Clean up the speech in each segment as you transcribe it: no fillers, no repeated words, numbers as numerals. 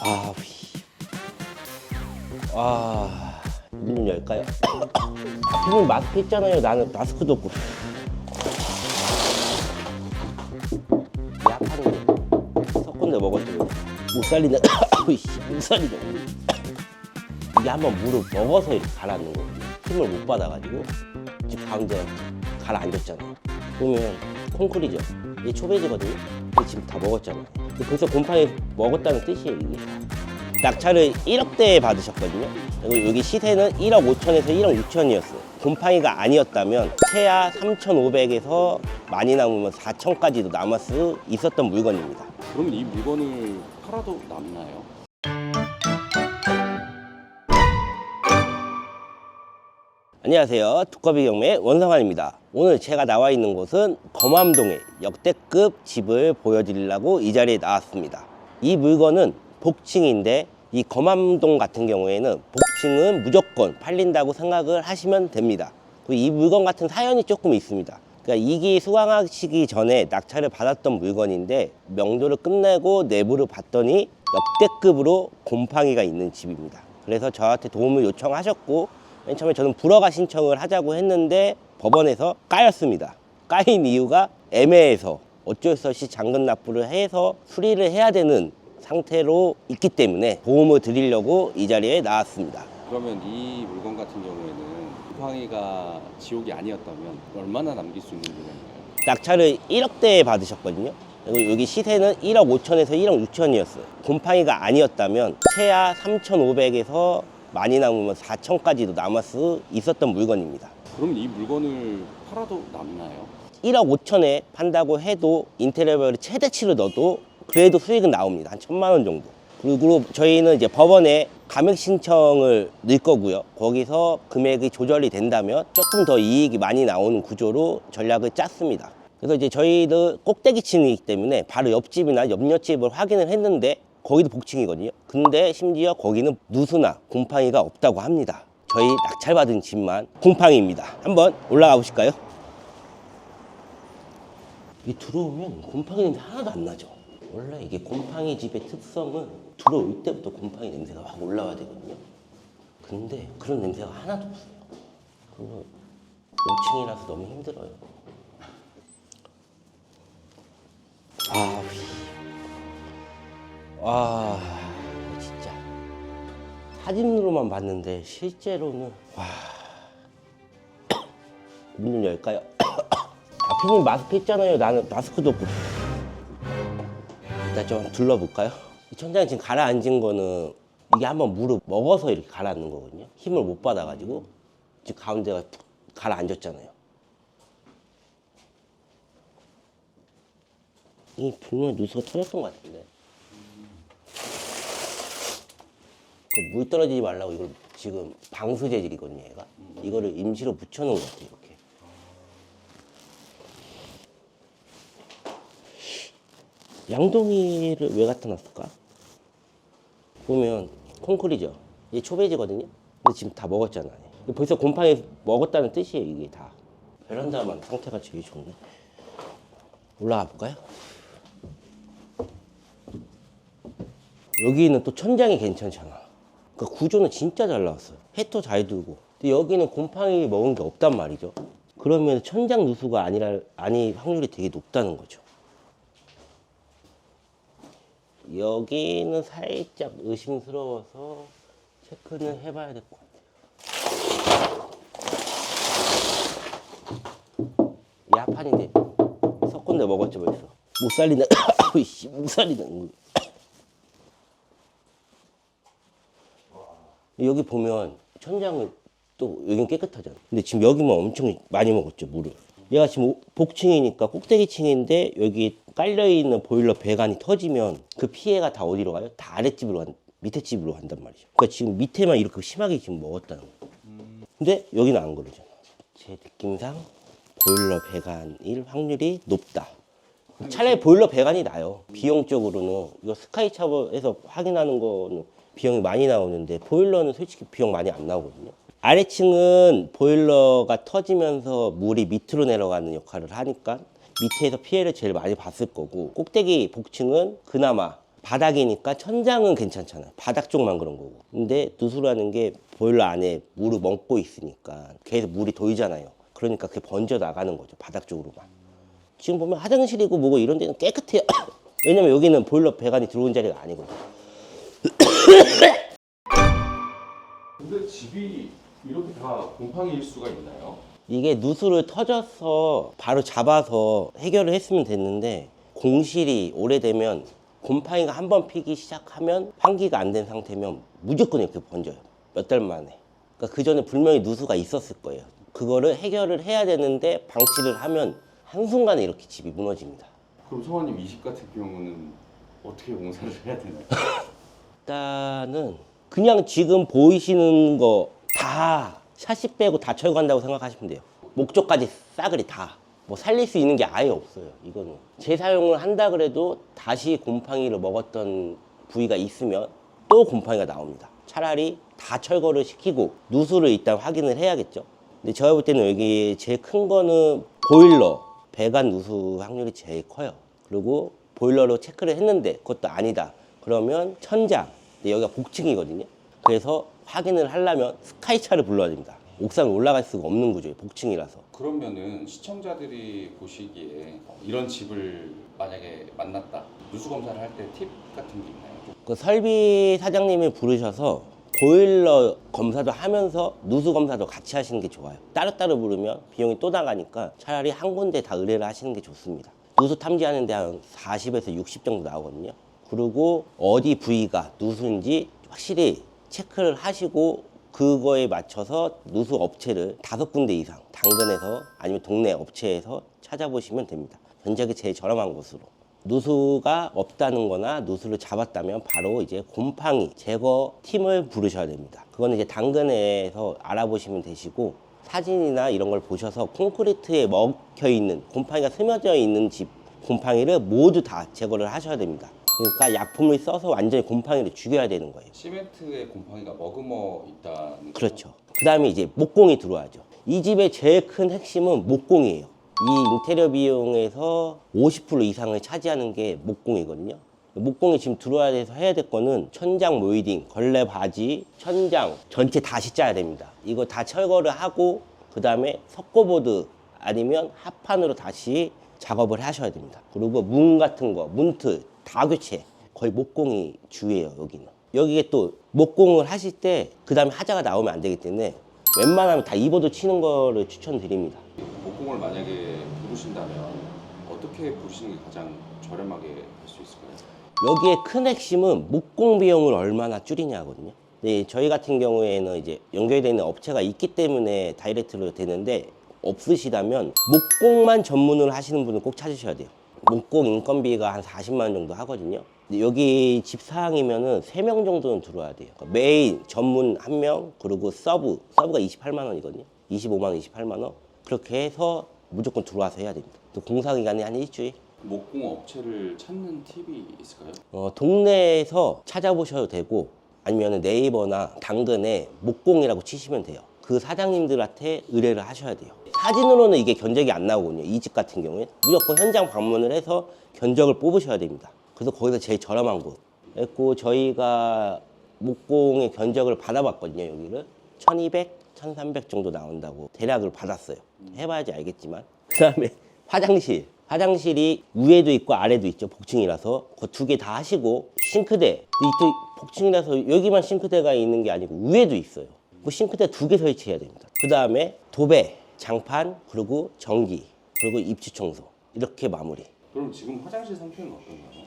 아, 문 좀 열까요? 앞에는 마스크 있잖아요. 나는 마스크도 없고. 약하네. 섞은데 먹었지. 못 살리네. 못 살리네. 이게 한번 물을 먹어서 이렇게 가라앉는 거거든요. 힘을 못 받아가지고 지금 가운데 가라앉았잖아요. 보면 콘크리죠. 이게 초베이지거든요. 이게 지금 다 먹었잖아요. 벌써 곰팡이 먹었다는 뜻이에요. 이게 낙찰을 1억대에 받으셨거든요. 그리고 여기 시세는 1억 5천에서 1억 6천이었어요. 곰팡이가 아니었다면 최하 3,500에서 많이 남으면 4천까지도 남을 수 있었던 물건입니다. 그러면 이 물건을 팔아도 남나요? 안녕하세요. 두꺼비 경매 원성환입니다. 오늘 제가 나와 있는 곳은 검암동의 역대급 집을 보여드리려고 이 자리에 나왔습니다. 이 물건은 복층인데 이 검암동 같은 경우에는 복층은 무조건 팔린다고 생각을 하시면 됩니다. 그리고 이 물건 같은 사연이 조금 있습니다. 그러니까 이기 수강하시기 전에 낙찰을 받았던 물건인데 명도를 끝내고 내부를 봤더니 역대급으로 곰팡이가 있는 집입니다. 그래서 저한테 도움을 요청하셨고 맨 처음에 저는 불허가 신청을 하자고 했는데 법원에서 까였습니다. 까인 이유가 애매해서 어쩔 수 없이 잔금 납부를 해서 수리를 해야 되는 상태로 있기 때문에 도움을 드리려고 이 자리에 나왔습니다. 그러면 이 물건 같은 경우에는 곰팡이가 지옥이 아니었다면 얼마나 남길 수 있는 물건인가요? 낙찰을 1억대에 받으셨거든요. 그리고 여기 시세는 1억 5천에서 1억 6천이었어요. 곰팡이가 아니었다면 최하 3,500에서 많이 남으면 4천까지도 남을 수 있었던 물건입니다. 그러면 이 물건을 팔아도 남나요? 1억 5천에 판다고 해도 인테리어를 최대치로 넣어도 그래도 수익은 나옵니다. 한 1,000만 원 정도. 그리고 저희는 이제 법원에 감액 신청을 넣을 거고요. 거기서 금액이 조절이 된다면 조금 더 이익이 많이 나오는 구조로 전략을 짰습니다. 그래서 이제 저희도 꼭대기층이기 때문에 바로 옆집이나 옆집을 확인을 했는데 거기도 복층이거든요. 근데 심지어 거기는 누수나 곰팡이가 없다고 합니다. 저희 낙찰받은 집만 곰팡이입니다. 한번 올라가 보실까요? 이 들어오면 곰팡이 냄새 하나도 안 나죠. 원래 이게 곰팡이 집의 특성은 들어올 때부터 곰팡이 냄새가 확 올라와야 되거든요. 근데 그런 냄새가 하나도 없어요. 그리고 5층이라서 너무 힘들어요. 진짜 사진으로만 봤는데 실제로는 문 좀 열까요? 앞에는 마스크 있잖아요. 나는 마스크도 없고. 일단 좀 둘러볼까요? 이 천장에 지금 가라앉은 거는 이게 한번 물을 먹어서 이렇게 가라앉는 거거든요. 힘을 못 받아가지고 지금 가운데가 푹 가라앉았잖아요. 이 분명히 누수가 터졌던 것 같은데. 물 떨어지지 말라고 이걸 지금 방수 재질이거든요, 얘가. 이거를 임시로 붙여놓은 것 같아요, 이렇게. 양동이를 왜 갖다 놨을까? 보면 콘크리죠. 이게 초베이지거든요. 근데 지금 다 먹었잖아요. 벌써 곰팡이 먹었다는 뜻이에요, 이게 다. 베란다만 상태가 제일 좋은데. 올라가 볼까요? 여기는 또 천장이 괜찮잖아. 그러니까 구조는 진짜 잘 나왔어요. 해도 잘 들고. 근데 여기는 곰팡이 먹은 게 없단 말이죠. 그러면 천장 누수가 아닐 확률이 되게 높다는 거죠. 여기는 살짝 의심스러워서 체크는 해봐야 될 것 같아요. 이 합판인데 섞은데 먹었죠 벌써. 못 살리네. 못 살리네. 여기 보면 천장은 또 여긴 깨끗하잖아. 근데 지금 여기만 엄청 많이 먹었죠, 물을. 얘가 지금 복층이니까 꼭대기층인데 여기 깔려있는 보일러 배관이 터지면 그 피해가 다 어디로 가요? 다 아랫집으로 밑에 집으로 간단 말이죠. 그러니까 지금 밑에만 이렇게 심하게 지금 먹었다는 거예요. 근데 여기는 안 그러잖아. 제 느낌상 보일러 배관일 확률이 높다. 차라리 보일러 배관이 나요. 비용적으로는 이거 스카이차버에서 확인하는 거는 비용이 많이 나오는데 보일러는 솔직히 비용 많이 안 나오거든요. 아래층은 보일러가 터지면서 물이 밑으로 내려가는 역할을 하니까 밑에서 피해를 제일 많이 봤을 거고 꼭대기 복층은 그나마 바닥이니까 천장은 괜찮잖아요. 바닥 쪽만 그런 거고. 근데 누수라는 게 보일러 안에 물을 먹고 있으니까 계속 물이 도이잖아요. 그러니까 그게 번져 나가는 거죠. 바닥 쪽으로만. 지금 보면 화장실이고 뭐고 이런 데는 깨끗해요. 왜냐면 여기는 보일러 배관이 들어온 자리가 아니거든요. 근데 집이 이렇게 다 곰팡이일 수가 있나요? 이게 누수를 터져서 바로 잡아서 해결을 했으면 됐는데 공실이 오래되면 곰팡이가 한 번 피기 시작하면 환기가 안 된 상태면 무조건 이렇게 번져요. 몇 달 만에. 그러니까 그 전에 분명히 누수가 있었을 거예요. 그거를 해결을 해야 되는데 방치를 하면 한순간에 이렇게 집이 무너집니다. 그럼 성환님 이 집 같은 경우는 어떻게 공사를 해야 되나요? 일단은 그냥 지금 보이시는 거 다 샤시 빼고 다 철거한다고 생각하시면 돼요. 목조까지 싸그리 다. 뭐 살릴 수 있는 게 아예 없어요. 이거는 재사용을 한다 그래도 다시 곰팡이를 먹었던 부위가 있으면 또 곰팡이가 나옵니다. 차라리 다 철거를 시키고 누수를 일단 확인을 해야겠죠. 근데 제가 볼 때는 여기 제일 큰 거는 보일러 배관 누수 확률이 제일 커요. 그리고 보일러로 체크를 했는데 그것도 아니다 그러면 천장, 근데 여기가 복층이거든요. 그래서 확인을 하려면 스카이차를 불러야 됩니다. 옥상에 올라갈 수가 없는 구조예요. 복층이라서. 그러면은 시청자들이 보시기에 이런 집을 만약에 만났다 누수 검사를 할 때 팁 같은 게 있나요? 그 설비 사장님이 부르셔서 보일러 검사도 하면서 누수 검사도 같이 하시는 게 좋아요. 따로따로 부르면 비용이 또 나가니까 차라리 한 군데 다 의뢰를 하시는 게 좋습니다. 누수 탐지하는데 한 40에서 60 정도 나오거든요. 그리고 어디 부위가 누수인지 확실히 체크를 하시고 그거에 맞춰서 누수 업체를 5군데 이상 당근에서 아니면 동네 업체에서 찾아보시면 됩니다. 전적이 제일 저렴한 곳으로. 누수가 없다는 거나 누수를 잡았다면 바로 이제 곰팡이 제거 팀을 부르셔야 됩니다. 그거는 이제 당근에서 알아보시면 되시고 사진이나 이런 걸 보셔서 콘크리트에 먹혀 있는 곰팡이가 스며져 있는 집 곰팡이를 모두 다 제거를 하셔야 됩니다. 그러니까 약품을 써서 완전히 곰팡이를 죽여야 되는 거예요. 시멘트에 곰팡이가 머금어 있다는 그렇죠. 그 다음에 이제 목공이 들어와죠. 이 집의 제일 큰 핵심은 목공이에요. 이 인테리어 비용에서 50% 이상을 차지하는 게 목공이거든요. 목공이 지금 들어와야 돼서 해야 될 거는 천장 모이딩, 걸레 바지, 천장 전체 다시 짜야 됩니다. 이거 다 철거를 하고 그 다음에 석고보드 아니면 합판으로 다시 작업을 하셔야 됩니다. 그리고 문 같은 거, 문틀 다 교체. 거의 목공이 주예요, 여기는. 여기에 또 목공을 하실 때 그 다음에 하자가 나오면 안 되기 때문에 웬만하면 다 입어도 치는 거를 추천드립니다. 목공을 만약에 부르신다면 어떻게 부르시는 게 가장 저렴하게 할 수 있을까요? 여기에 큰 핵심은 목공 비용을 얼마나 줄이냐거든요. 네, 저희 같은 경우에는 이제 연결되어 있는 업체가 있기 때문에 다이렉트로 되는데 없으시다면 목공만 전문을 하시는 분을 꼭 찾으셔야 돼요. 목공 인건비가 한 40만 원 정도 하거든요. 근데 여기 집사항이면은 3명 정도는 들어와야 돼요. 그러니까 메인 전문 1명 그리고 서브가 28만 원이거든요. 25만 원, 28만 원. 그렇게 해서 무조건 들어와서 해야 됩니다. 또 공사 기간이 한 일주일. 목공 업체를 찾는 팁이 있을까요? 동네에서 찾아보셔도 되고 아니면 네이버나 당근에 목공이라고 치시면 돼요. 그 사장님들한테 의뢰를 하셔야 돼요. 사진으로는 이게 견적이 안 나오거든요. 이 집 같은 경우에 무조건 현장 방문을 해서 견적을 뽑으셔야 됩니다. 그래서 거기서 제일 저렴한 곳. 그리고 저희가 목공의 견적을 받아봤거든요. 여기를 1200, 1300 정도 나온다고 대략을 받았어요. 해봐야지 알겠지만. 그 다음에 화장실이 위에도 있고 아래도 있죠. 복층이라서 그 2개 다 하시고 싱크대 또 복층이라서 여기만 싱크대가 있는 게 아니고 위에도 있어요. 그 싱크대 2개 설치해야 됩니다. 그 다음에 도배, 장판, 그리고 전기, 그리고 입주 청소 이렇게 마무리. 그럼 지금 화장실 상태는 어떤가요?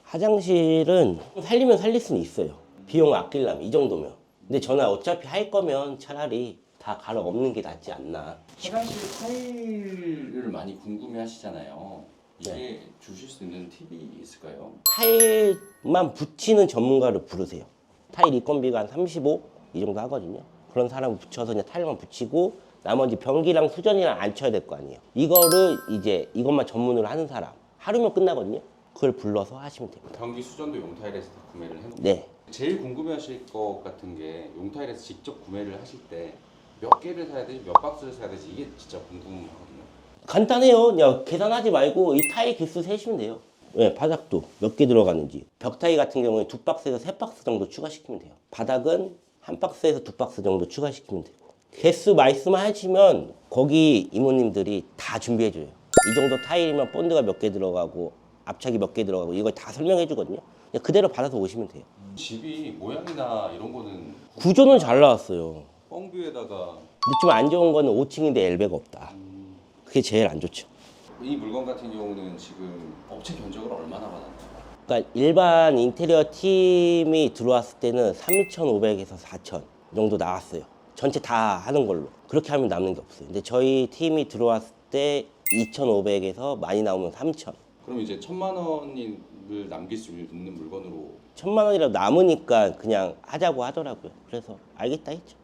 화장실은 살리면 살릴 수는 있어요. 비용 아끼려면 이 정도면. 근데 저는 어차피 할 거면 차라리 다 갈아 엎는 게 낫지 않나. 화장실 타일을 많이 궁금해 하시잖아요. 이게 네. 주실 수 있는 팁이 있을까요? 타일만 붙이는 전문가를 부르세요. 타일 인건비가 한 35? 이 정도 하거든요. 그런 사람을 붙여서 그냥 타일만 붙이고 나머지 변기랑 수전이랑 안 쳐야 될 거 아니에요. 이거를 이제 이것만 전문으로 하는 사람 하루면 끝나거든요. 그걸 불러서 하시면 됩니다. 변기 수전도 용타일에서 다 구매를 해놓고 네. 제일 궁금해하실 것 같은 게 용타일에서 직접 구매를 하실 때 몇 개를 사야 되지 몇 박스를 사야 되지 이게 진짜 궁금하거든요. 간단해요. 그냥 계산하지 말고 이 타일 개수 세시면 돼요. 네, 바닥도 몇 개 들어가는지. 벽타이 같은 경우에 2박스에서 3박스 정도 추가시키면 돼요. 바닥은 1박스에서 2박스 정도 추가시키면 되고. 개수 말씀하시면 거기 이모님들이 다 준비해줘요. 이 정도 타일이면 본드가 몇 개 들어가고 앞차기 몇 개 들어가고 이걸 다 설명해 주거든요. 그냥 그대로 받아서 오시면 돼요. 집이 모양이나 이런 거는 구조는 잘 나왔어요. 뻥뷰에다가 근데 좀 안 좋은 거는 5층인데 엘베가 없다. 그게 제일 안 좋죠. 이 물건 같은 경우는 지금 업체 견적을 얼마나 받았나요? 그러니까 일반 인테리어 팀이 들어왔을 때는 3,500에서 4,000 정도 나왔어요. 전체 다 하는 걸로. 그렇게 하면 남는 게 없어요. 근데 저희 팀이 들어왔을 때 2,500에서 많이 나오면 3,000. 그럼 이제 1,000만 원을 남길 수 있는 물건으로 1,000만 원이라도 남으니까 그냥 하자고 하더라고요. 그래서 알겠다 했죠.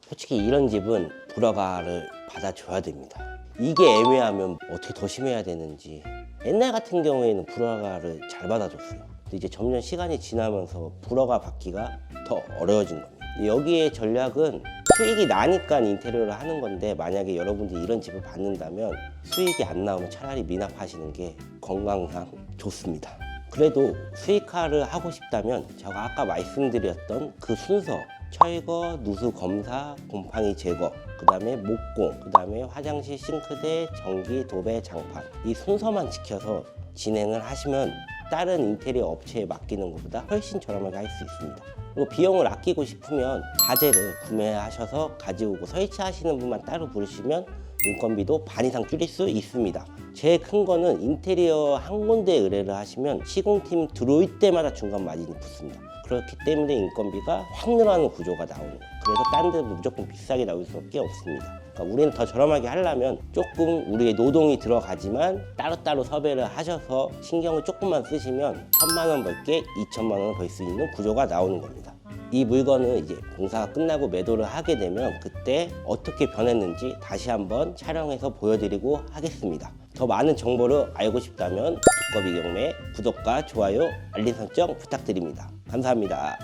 솔직히 이런 집은 불허가를 받아줘야 됩니다. 이게 애매하면 어떻게 더 심해야 되는지. 옛날 같은 경우에는 불허가를 잘 받아줬어요. 근데 이제 점점 시간이 지나면서 불허가 받기가 더 어려워진 겁니다. 여기에 전략은 수익이 나니까 인테리어를 하는 건데, 만약에 여러분들이 이런 집을 받는다면 수익이 안 나오면 차라리 미납하시는 게 건강상 좋습니다. 그래도 수익화를 하고 싶다면 제가 아까 말씀드렸던 그 순서, 철거, 누수 검사, 곰팡이 제거, 그 다음에 목공, 그 다음에 화장실 싱크대, 전기, 도배, 장판, 이 순서만 지켜서 진행을 하시면 다른 인테리어 업체에 맡기는 것보다 훨씬 저렴하게 할 수 있습니다. 그리고 비용을 아끼고 싶으면 자재를 구매하셔서 가지고 설치하시는 분만 따로 부르시면 인건비도 반 이상 줄일 수 있습니다. 제일 큰 거는 인테리어 한 군데 의뢰를 하시면 시공팀 들어올 때마다 중간 마진이 붙습니다. 그렇기 때문에 인건비가 확 늘어나는 구조가 나오는 거예요. 그래서 딴 데도 무조건 비싸게 나올 수밖에 없습니다. 그러니까 우리는 더 저렴하게 하려면 조금 우리의 노동이 들어가지만 따로따로 섭외를 하셔서 신경을 조금만 쓰시면 1,000만 원 벌게 2,000만 원을 벌 수 있는 구조가 나오는 겁니다. 이 물건은 이제 공사가 끝나고 매도를 하게 되면 그때 어떻게 변했는지 다시 한번 촬영해서 보여드리고 하겠습니다. 더 많은 정보를 알고 싶다면 두꺼비 경매 구독과 좋아요, 알림 설정 부탁드립니다. 감사합니다.